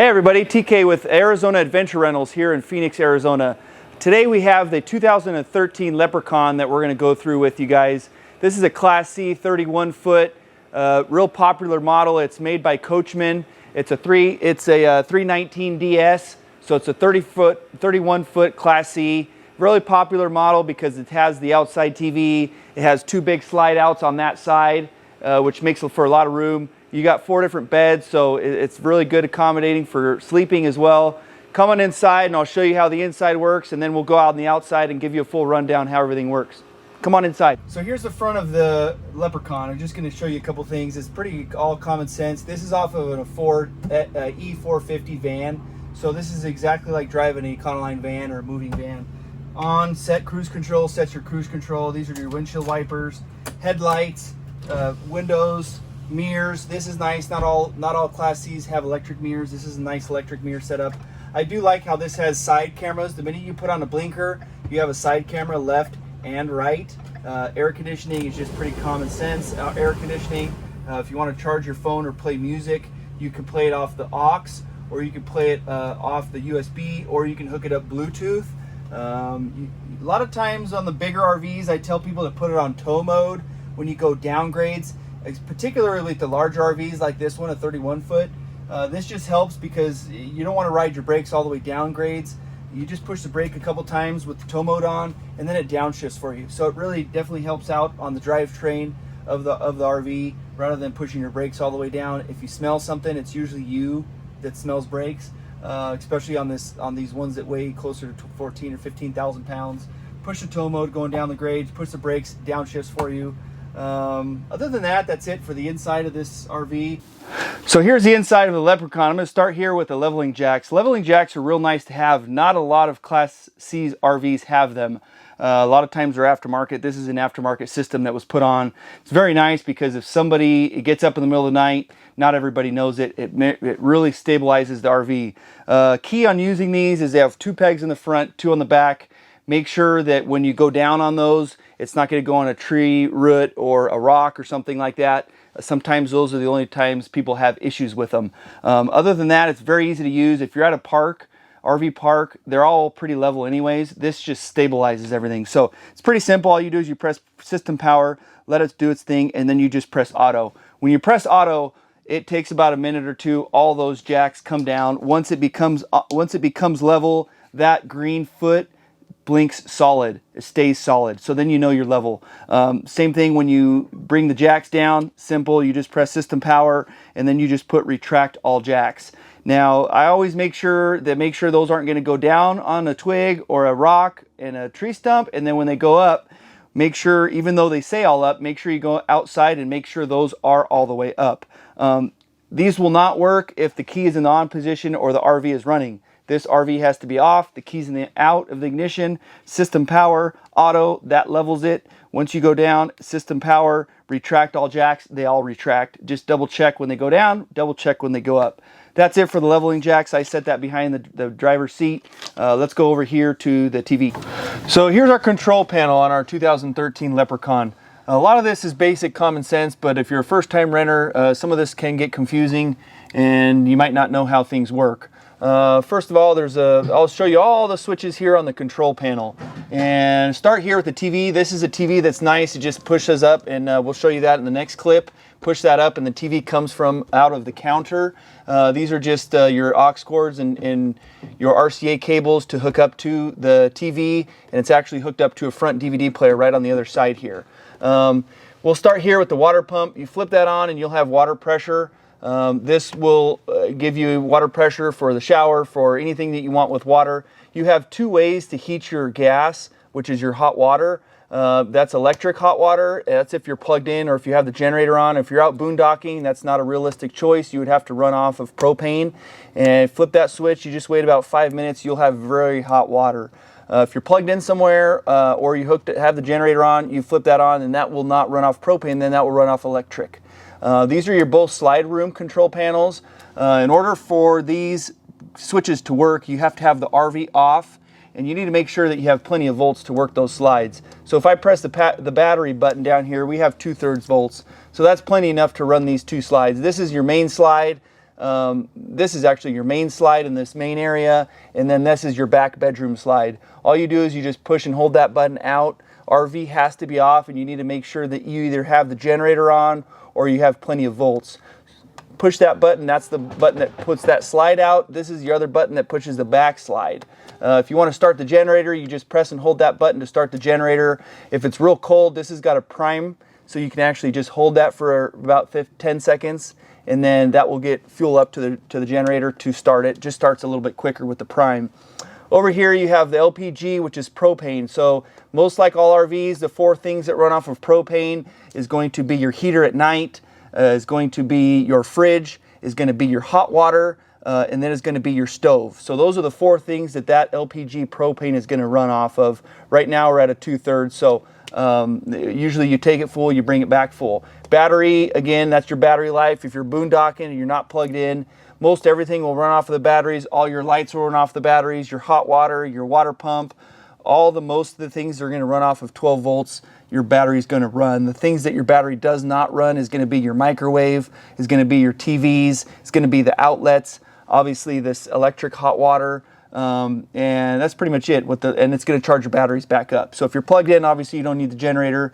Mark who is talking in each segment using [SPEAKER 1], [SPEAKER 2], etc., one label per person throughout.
[SPEAKER 1] Hey everybody, TK with Arizona Adventure Rentals here in Phoenix, Arizona. Today we have the 2013 Leprechaun that we're going to go through with you guys. This is a Class C 31 foot, real popular model. It's made by Coachmen. It's a 319 DS, so it's a 31 foot Class C. Really popular model because it has the outside TV. It has two big slide outs on that side, which makes for a lot of room. You got 4 different beds, so it's really good accommodating for sleeping as well. Come on inside and I'll show you how the inside works, and then we'll go out on the outside and give you a full rundown how everything works. Come on inside. So here's the front of the Leprechaun. I'm just going to show you a couple things. It's pretty all common sense. This is off of a Ford E450 van. So this is exactly like driving an Econoline van or a moving van. On set cruise control, sets your cruise control. These are your windshield wipers, headlights, windows, mirrors. This is nice. Not all Class C's have electric mirrors. This is a nice electric mirror setup. I do like how this has side cameras. The minute you put on a blinker, you have a side camera left and right. Air conditioning is just pretty common sense. Air conditioning, if you want to charge your phone or play music, you can play it off the aux, or you can play it off the USB, or you can hook it up Bluetooth. A lot of times on the bigger RVs, I tell people to put it on tow mode when you go downgrades. Particularly with the larger RVs like this one, a 31 foot. This just helps because you don't want to ride your brakes all the way down grades. You just push the brake a couple times with the tow mode on, and then it downshifts for you. So it really definitely helps out on the drivetrain of the RV rather than pushing your brakes all the way down. If you smell something, it's usually you that smells brakes, especially on these ones that weigh closer to 14 or 15,000 pounds. Push the tow mode going down the grades, push the brakes, downshifts for you. Other than that, that's it for the inside of this RV. So here's the inside of the Leprechaun. I'm going to start here with the leveling jacks. Leveling jacks are real nice to have. Not a lot of Class C RVs have them. A lot of times they're aftermarket. This is an aftermarket system that was put on. It's very nice because if somebody gets up in the middle of the night, not everybody knows it. It really stabilizes the RV. Key on using these is they have 2 pegs in the front, 2 on the back. Make sure that when you go down on those, it's not going to go on a tree root or a rock or something like that. Sometimes those are the only times people have issues with them. Other than that, it's very easy to use. If you're at a park, RV park, they're all pretty level anyways. This just stabilizes everything. So it's pretty simple. All you do is you press system power, let it do its thing, and then you just press auto. When you press auto, it takes about a minute or two. All those jacks come down. Once it becomes level, that green foot blinks solid. It stays solid, so then you know your level. Same thing when you bring the jacks down. Simple. You just press system power, and then you just put retract all jacks. Now I always make sure those aren't going to go down on a twig or a rock and a tree stump, and then when they go up, make sure, even though they say all up, make sure you go outside and make sure those are all the way up. These will not work if the key is in the on position or the RV is running. This RV has to be off, the key's in the out of the ignition, system power, auto, that levels it. Once you go down, system power, retract all jacks, they all retract. Just double check when they go down, double check when they go up. That's it for the leveling jacks. I set that behind the driver's seat. Let's go over here to the TV. So here's our control panel on our 2013 Leprechaun. A lot of this is basic common sense, but if you're a first-time renter, some of this can get confusing and you might not know how things work. First of all, I'll show you all the switches here on the control panel. And start here with the TV. This is a TV that's nice. It just pushes up, and we'll show you that in the next clip. Push that up and the TV comes from out of the counter. These are just your aux cords and your RCA cables to hook up to the TV, and it's actually hooked up to a front DVD player right on the other side here. We'll start here with the water pump. You flip that on and you'll have water pressure. This will give you water pressure for the shower, for anything that you want with water. You have 2 ways to heat your gas, which is your hot water. That's electric hot water. That's if you're plugged in or if you have the generator on. If you're out boondocking, that's not a realistic choice. You would have to run off of propane and flip that switch. You just wait about 5 minutes. You'll have very hot water. If you're plugged in somewhere or you have the generator on, you flip that on and that will not run off propane, then that will run off electric. These are your both slide room control panels. In order for these switches to work, you have to have the RV off, and you need to make sure that you have plenty of volts to work those slides. So if I press the battery button down here, we have 2/3 volts. So that's plenty enough to run these 2 slides. This is your main slide. This is actually your main slide in this main area, and then this is your back bedroom slide. All you do is you just push and hold that button out. RV has to be off, and you need to make sure that you either have the generator on or you have plenty of volts. Push that button. That's the button that puts that slide out. This is the other button that pushes the back slide. If you want to start the generator, you just press and hold that button to start the generator. If it's real cold, this has got a prime, so you can actually just hold that for about 10 seconds, and then that will get fuel up to the generator to start it. Just starts a little bit quicker with the prime. Over here you have the LPG, which is propane. So most like all RVs, the 4 things that run off of propane is going to be your heater at night, is going to be your fridge, is going to be your hot water, and then it's going to be your stove. So those are the 4 things that LPG propane is going to run off of. Right now we're at a 2/3, so usually you take it full, you bring it back full. Battery, again, that's your battery life. If you're boondocking and you're not plugged in, most everything will run off of the batteries. All your lights will run off the batteries, your hot water, your water pump, most of the things that are going to run off of 12 volts, your battery is going to run. The things that your battery does not run is going to be your microwave, is going to be your TVs, it's going to be the outlets, obviously this electric hot water, and that's pretty much it. And it's going to charge your batteries back up. So if you're plugged in, obviously you don't need the generator.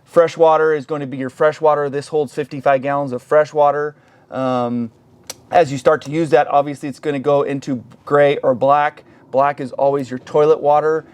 [SPEAKER 1] Fresh water is going to be your fresh water. This holds 55 gallons of fresh water. As you start to use that, obviously it's going to go into gray or black. Black is always your toilet water.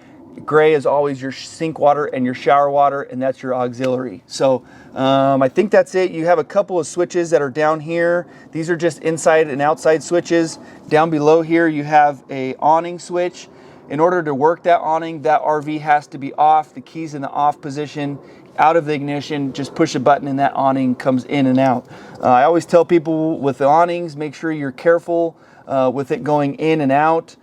[SPEAKER 1] Gray is always your sink water and your shower water, and that's your auxiliary. So I think that's it. You have a couple of switches that are down here. These are just inside and outside switches. Down below here you have a awning switch. In order to work that awning, that RV has to be off. The key's in the off position, out of the ignition. Just push a button and that awning comes in and out. I always tell people with the awnings, make sure you're careful with it going in and out.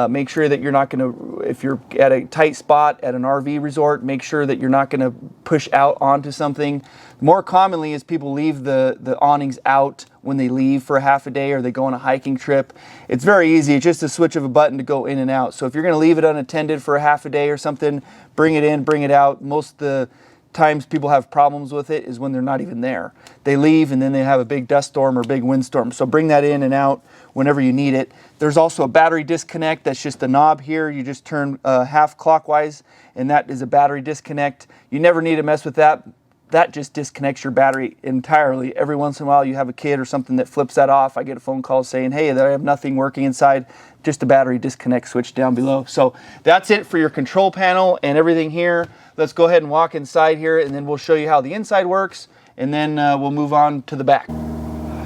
[SPEAKER 1] Make sure that you're not going to, if you're at a tight spot at an RV resort, make sure that you're not going to push out onto something. More commonly is people leave the awnings out when they leave for a half a day or they go on a hiking trip. It's very easy. It's just a switch of a button to go in and out. So if you're going to leave it unattended for a half a day or something, bring it in, bring it out. Most of the times people have problems with it is when they're not even there. They leave and then they have a big dust storm or big windstorm. So bring that in and out whenever you need it. There's also a battery disconnect. That's just a knob here. You just turn half clockwise and that is a battery disconnect. You never need to mess with that. That just disconnects your battery entirely. Every once in a while you have a kid or something that flips that off. I get a phone call saying, hey, I have nothing working inside. Just a battery disconnect switch down below. So that's it for your control panel and everything here. Let's go ahead and walk inside here and then we'll show you how the inside works and then we'll move on to the back.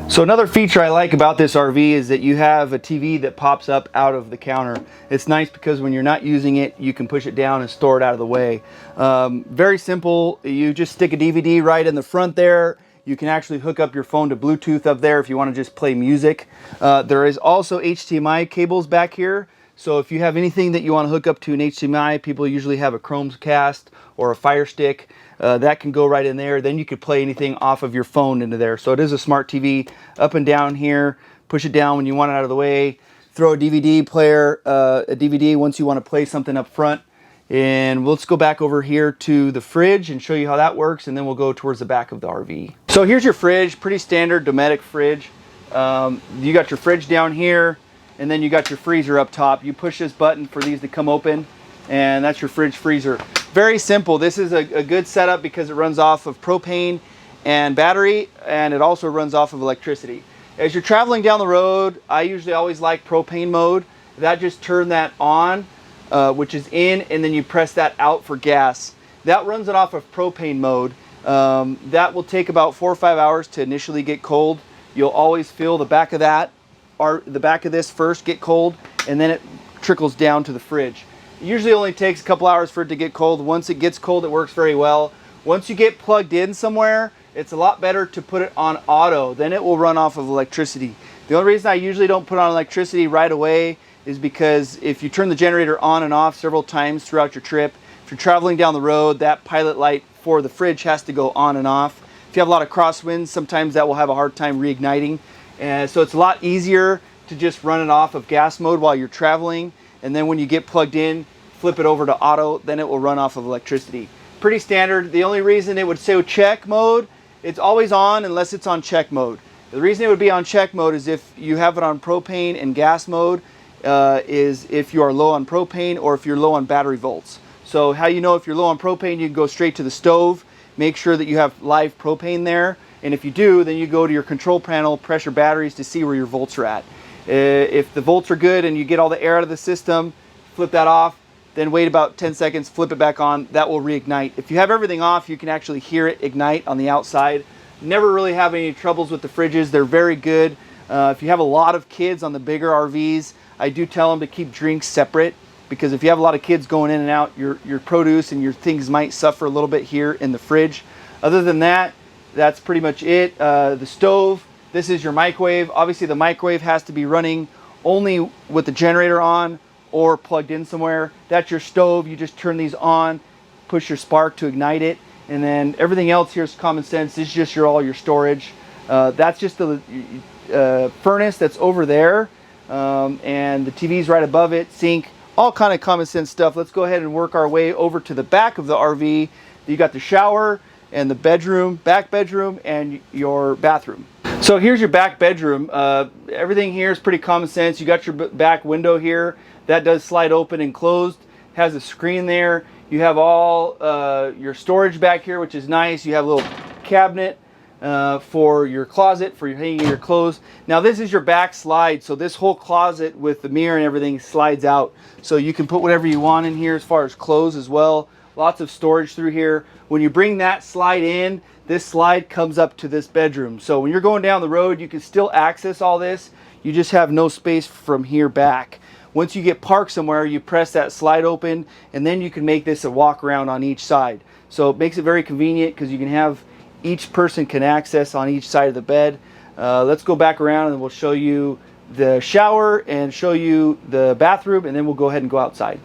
[SPEAKER 1] So another feature I like about this RV is that you have a TV that pops up out of the counter. It's nice because when you're not using it, you can push it down and store it out of the way. Very simple. You just stick a DVD right in the front there. You can actually hook up your phone to Bluetooth up there if you want to just play music. There is also HDMI cables back here. So if you have anything that you want to hook up to an HDMI, people usually have a Chromecast or a Fire Stick. That can go right in there. Then you could play anything off of your phone into there. So it is a smart TV. Up and down here, push it down when you want it out of the way. Throw a DVD player, a DVD once you want to play something up front. And let's go back over here to the fridge and show you how that works, and then we'll go towards the back of the RV. So here's your fridge, pretty standard Dometic fridge. You got your fridge down here, and then you got your freezer up top. You push this button for these to come open, and that's your fridge freezer. Very simple. This is a good setup because it runs off of propane and battery, and it also runs off of electricity. As you're traveling down the road, I usually always like propane mode. That just turn that on, which is in, and then you press that out for gas. That runs it off of propane mode. That will take about 4 or 5 hours to initially get cold. You'll always feel the back of that, or the back of this first get cold, and then it trickles down to the fridge. It usually only takes a couple hours for it to get cold. Once it gets cold, it works very well. Once you get plugged in somewhere, it's a lot better to put it on auto. Then it will run off of electricity. The only reason I usually don't put on electricity right away is because if you turn the generator on and off several times throughout your trip, if you're traveling down the road, that pilot light for the fridge has to go on and off. If you have a lot of crosswinds, sometimes that will have a hard time reigniting. And so it's a lot easier to just run it off of gas mode while you're traveling. And then when you get plugged in, flip it over to auto, then it will run off of electricity. Pretty standard. The only reason it would say check mode, it's always on unless it's on check mode. The reason it would be on check mode is if you have it on propane and gas mode, is if you are low on propane or if you're low on battery volts. So how you know if you're low on propane, you can go straight to the stove, make sure that you have live propane there, and if you do, then you go to your control panel, press your batteries to see where your volts are at. If the volts are good and you get all the air out of the system, flip that off, then wait about 10 seconds, flip it back on, that will reignite. If you have everything off, you can actually hear it ignite on the outside. Never really have any troubles with the fridges. They're very good. If you have a lot of kids on the bigger RVs, I do tell them to keep drinks separate, because if you have a lot of kids going in and out, your produce and your things might suffer a little bit here in the fridge. Other than that, that's pretty much it. The stove, this is your microwave. Obviously the microwave has to be running only with the generator on or plugged in somewhere. That's your stove. You just turn these on, push your spark to ignite it, and then everything else here is common sense. This is just all your storage. That's just the furnace that's over there, and the TV's right above it, sink, all kind of common sense stuff. Let's go ahead and work our way over to the back of the RV. You got the shower and the bedroom, back bedroom, and your bathroom. So here's your back bedroom. Everything here is pretty common sense. You got your back window here. That does slide open and closed. Has a screen there. You have all your storage back here, which is nice. You have a little cabinet for your closet, for hanging your clothes. Now this is your back slide, so this whole closet with the mirror and everything slides out. So you can put whatever you want in here as far as clothes as well. Lots of storage through here. When you bring that slide in, this slide comes up to this bedroom. So when you're going down the road, you can still access all this. You just have no space from here back. Once you get parked somewhere, you press that slide open, and then you can make this a walk around on each side. So it makes it very convenient because you can have each person can access on each side of the bed. Let's go back around and we'll show you the shower and show you the bathroom, and then we'll go ahead and go outside.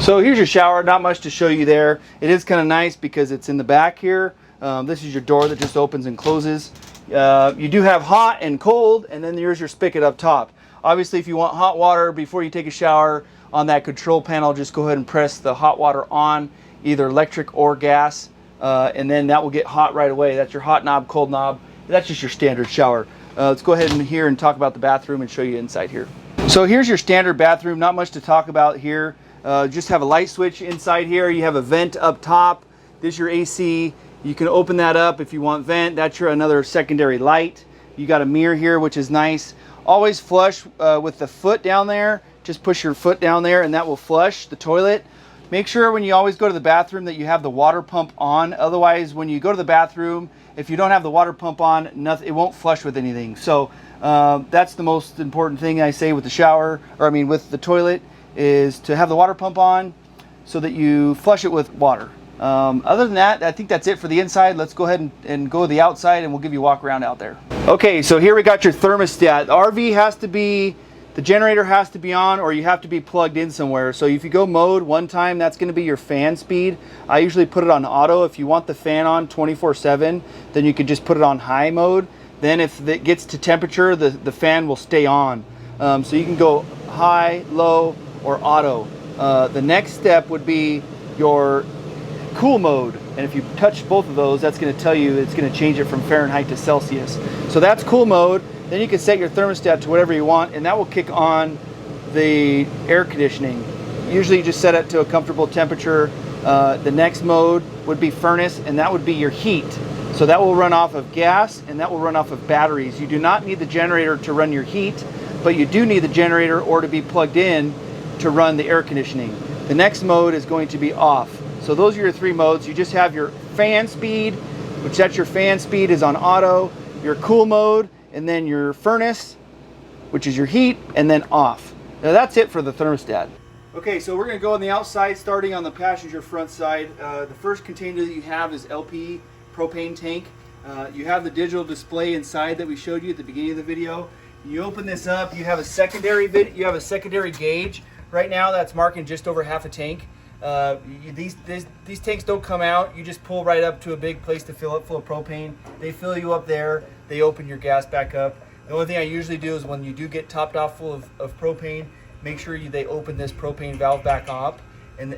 [SPEAKER 1] So here's your shower. Not much to show you there. It is kind of nice because it's in the back here. This is your door that just opens and closes. You do have hot and cold, and then there's your spigot up top. Obviously, if you want hot water before you take a shower, on that control panel, just go ahead and press the hot water on, either electric or gas, and then that will get hot right away. That's your hot knob, cold knob. That's just your standard shower. Let's go ahead and here and talk about the bathroom and show you inside here. So here's your standard bathroom. Not much to talk about here. Just have a light switch inside here. You have a vent up top. This is your AC. You can open that up if you want vent. That's your another secondary light. You got a mirror here, which is nice. Always flush with the foot down there. Just push your foot down there and that will flush the toilet. Make sure when you always go to the bathroom that you have the water pump on. Otherwise, when you go to the bathroom, if you don't have the water pump on, it won't flush with anything. So that's the most important thing I say with the shower, or I mean with the toilet, is to have the water pump on so that you flush it with water. Other than that, I think that's it for the inside. Let's go ahead and go to the outside and we'll give you a walk around out there. Okay, so here we got your thermostat. The RV has to be, the generator has to be on, or you have to be plugged in somewhere. So if you go mode one time, that's going to be your fan speed. I usually put it on auto. If you want the fan on 24/7, then you could just put it on high mode. Then if it gets to temperature, the fan will stay on. So you can go high, low, or auto. The next step would be your cool mode, and if you touch both of those, that's going to tell you it's going to change it from Fahrenheit to Celsius. So that's cool mode. Then you can set your thermostat to whatever you want, and that will kick on the air conditioning. Usually you just set it to a comfortable temperature. The next mode would be furnace, and that would be your heat. So that will run off of gas and that will run off of batteries. You do not need the generator to run your heat, but you do need the generator or to be plugged in to run the air conditioning. The next mode is going to be off. So those are your three modes. You just have your fan speed, which that's your fan speed is on auto, your cool mode, and then your furnace, which is your heat, and then off. Now that's it for the thermostat. Okay, so we're going to go on the outside, starting on the passenger front side. The first container that you have is LP propane tank. You have the digital display inside that we showed you at the beginning of the video. You open this up, you have a secondary gauge. Right now that's marking just over half a tank. These tanks don't come out. You just pull right up to a big place to fill up full of propane. They fill you up there. They open your gas back up. The only thing I usually do is when you do get topped off full of propane, make sure they open this propane valve back up, and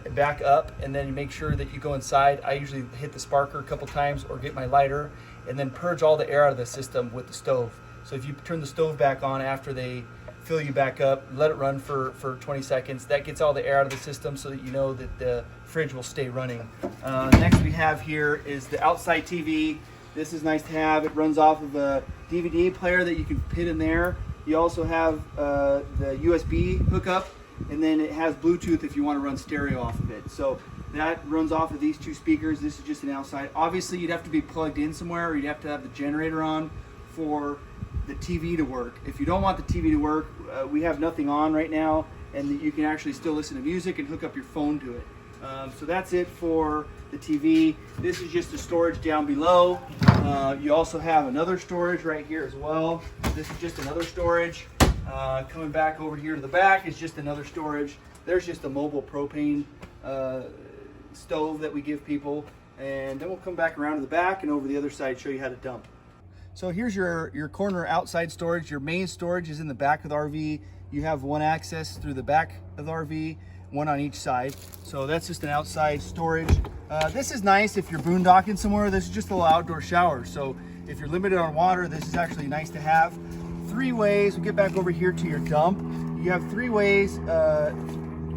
[SPEAKER 1] then you make sure that you go inside. I usually hit the sparker a couple times or get my lighter, and then purge all the air out of the system with the stove. So if you turn the stove back on after they fill you back up, let it run for 20 seconds, that gets all the air out of the system so that you know that the fridge will stay running. Next we have here is the outside TV. This is nice to have. It runs off of a DVD player that you can put in there. You also have the USB hookup, and then it has Bluetooth if you want to run stereo off of it. So that runs off of these two speakers. This is just an outside. Obviously you'd have to be plugged in somewhere, or you'd have to have the generator on for the TV to work. If you don't want the TV to work, we have nothing on right now, and you can actually still listen to music and hook up your phone to it. So that's it for the TV. This is just the storage down below. You also have another storage right here as well. This is just another storage. Coming back over here to the back is just another storage. There's just a mobile propane stove that we give people. And then we'll come back around to the back and over the other side show you how to dump. So here's your corner outside storage. Your main storage is in the back of the RV. You have one access through the back of the RV, one on each side. So that's just an outside storage. This is nice if you're boondocking somewhere. This is just a little outdoor shower. So if you're limited on water, this is actually nice to have. 3 ways, we'll get back over here to your dump. You have 3 ways,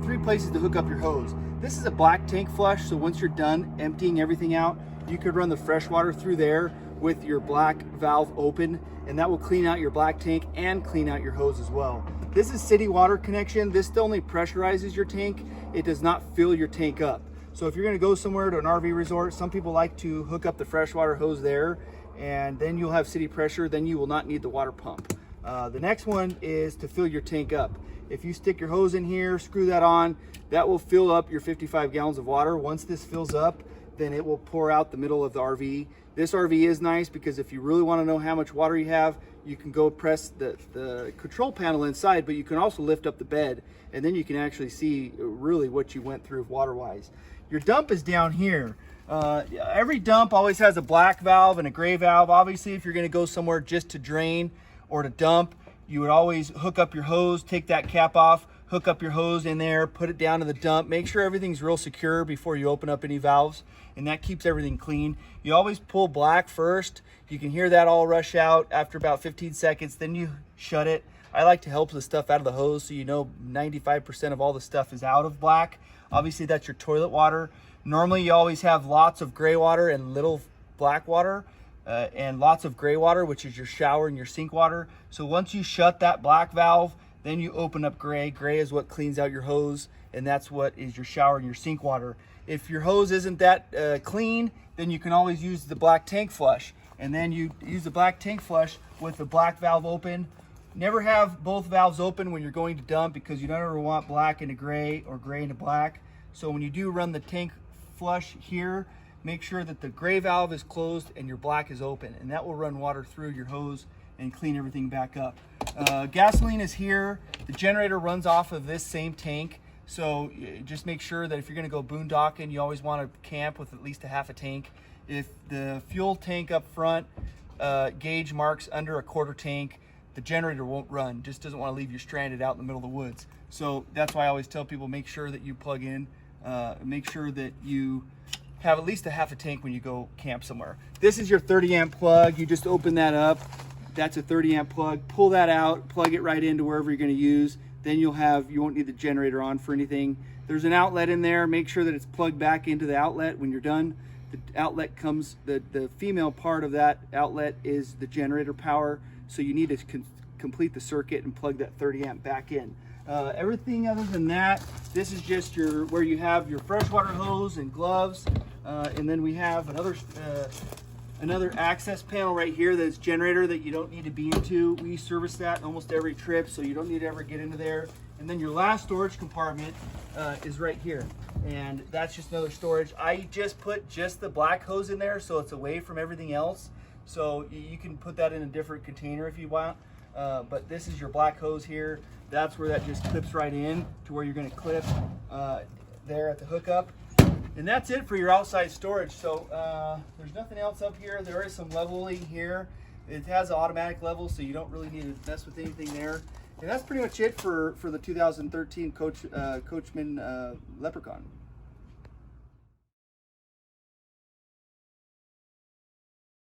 [SPEAKER 1] 3 places to hook up your hose. This is a black tank flush, so once you're done emptying everything out, you could run the fresh water through there with your black valve open, and that will clean out your black tank and clean out your hose as well. This is city water connection. This still only pressurizes your tank. It does not fill your tank up. So if you're gonna go somewhere to an RV resort, some people like to hook up the freshwater hose there, and then you'll have city pressure, then you will not need the water pump. The next one is to fill your tank up. If you stick your hose in here, screw that on, that will fill up your 55 gallons of water. Once this fills up, then it will pour out the middle of the RV. This RV is nice because if you really want to know how much water you have, you can go press the control panel inside, but you can also lift up the bed, and then you can actually see really what you went through water-wise. Your dump is down here. Every dump always has a black valve and a gray valve. Obviously, if you're going to go somewhere just to drain or to dump, you would always hook up your hose, take that cap off, hook up your hose in there, put it down to the dump, make sure everything's real secure before you open up any valves, and that keeps everything clean. You always pull black first. You can hear that all rush out after about 15 seconds, then you shut it. I like to help the stuff out of the hose so you know 95% of all the stuff is out of black. Obviously that's your toilet water. Normally you always have lots of gray water and little black water, and lots of gray water, which is your shower and your sink water. So once you shut that black valve, then you open up gray. Gray is what cleans out your hose, and that's what is your shower and your sink water. If your hose isn't that clean, then you can always use the black tank flush. And then you use the black tank flush with the black valve open. Never have both valves open when you're going to dump, because you don't ever want black into gray or gray into black. So when you do run the tank flush here, make sure that the gray valve is closed and your black is open, and that will run water through your hose and clean everything back up. Gasoline is here. The generator runs off of this same tank. So just make sure that if you're gonna go boondocking, you always wanna camp with at least a half a tank. If the fuel tank up front gauge marks under a quarter tank, the generator won't run. Just doesn't wanna leave you stranded out in the middle of the woods. So that's why I always tell people, make sure that you plug in, make sure that you have at least a half a tank when you go camp somewhere. This is your 30 amp plug. You just open that up. That's a 30 amp plug. Pull that out, plug it right into wherever you're gonna use. Then you won't need the generator on for anything. There's an outlet in there. Make sure that it's plugged back into the outlet when you're done. The outlet comes, the female part of that outlet is the generator power. So you need to complete the circuit and plug that 30 amp back in. Everything other than that, this is just where you have your freshwater hose and gloves. And then we have another access panel right here that's generator that you don't need to be into. We service that almost every trip, so you don't need to ever get into there. And then your last storage compartment is right here, and that's just another storage. I just put the black hose in there so it's away from everything else. So you can put that in a different container if you want, but this is your black hose here. That's where that just clips right in to where you're going to clip there at the hookup. And that's it for your outside storage. So there's nothing else up here. There is some leveling here. It has an automatic level, so you don't really need to mess with anything there. And that's pretty much it for the 2013 Coachmen Leprechaun.